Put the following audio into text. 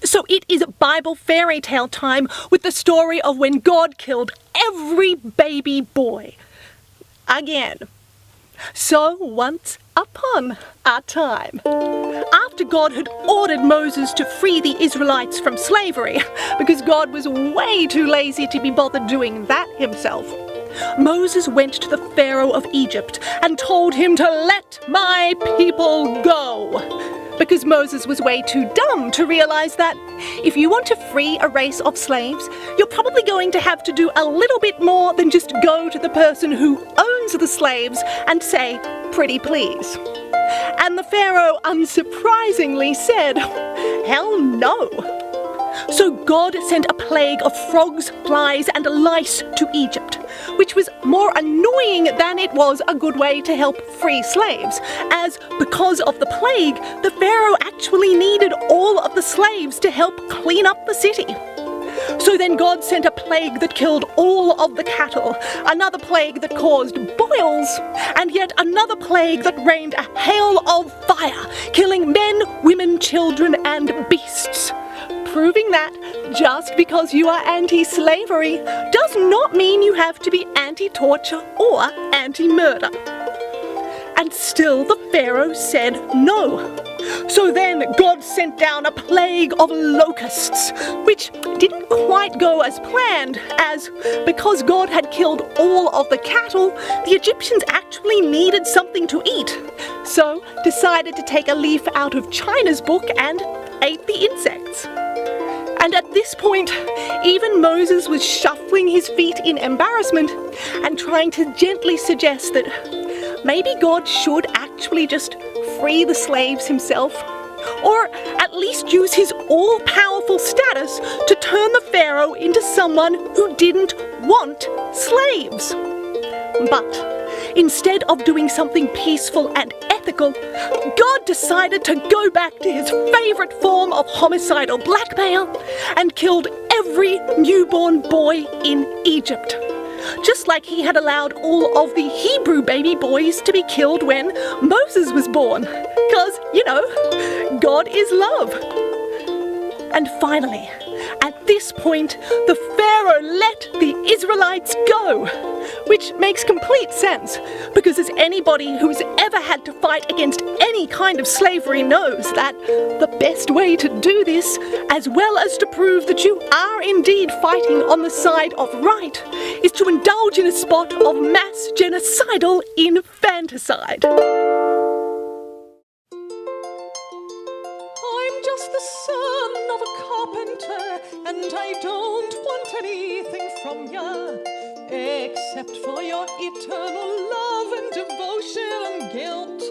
So it is Bible fairy tale time with the story of when God killed every baby boy. Again. So once upon a time, after God had ordered Moses to free the Israelites from slavery, because God was way too lazy to be bothered doing that himself, Moses went to the Pharaoh of Egypt and told him to let my people go. Because Moses was way too dumb to realize that if you want to free a race of slaves, you're probably going to have to do a little bit more than just go to the person who owns the slaves and say, "Pretty please." And the Pharaoh unsurprisingly said, "Hell no." So God sent a plague of frogs, flies, and lice to Egypt, which was more annoying than it was a good way to help free slaves, as because of the plague, the Pharaoh actually needed all of the slaves to help clean up the city. So then God sent a plague that killed all of the cattle, another plague that caused boils, and yet another plague that rained a hail of fire, killing men, women, children, and beasts. Proving that just because you are anti-slavery does not mean you have to be anti-torture or anti-murder. And still the Pharaoh said no. So then God sent down a plague of locusts, which didn't quite go as planned, as because God had killed all of the cattle, the Egyptians actually needed something to eat. So decided to take a leaf out of China's book and ate the insects. And at this point, even Moses was shuffling his feet in embarrassment and trying to gently suggest that maybe God should actually just free the slaves himself, or at least use his all-powerful status to turn the Pharaoh into someone who didn't want slaves. But instead of doing something peaceful and ethical, God decided to go back to his favourite form of homicidal blackmail and killed every newborn boy in Egypt. Just like he had allowed all of the Hebrew baby boys to be killed when Moses was born. Because, you know, God is love. And finally, at this point, the Pharaoh let the Israelites go, which makes complete sense, because as anybody who's ever had to fight against any kind of slavery knows that the best way to do this, as well as to prove that you are indeed fighting on the side of right, is to indulge in a spot of mass genocidal infanticide. I'm just the son of a carpenter, and I don't want anything from ya, except for your eternal love and devotion and guilt.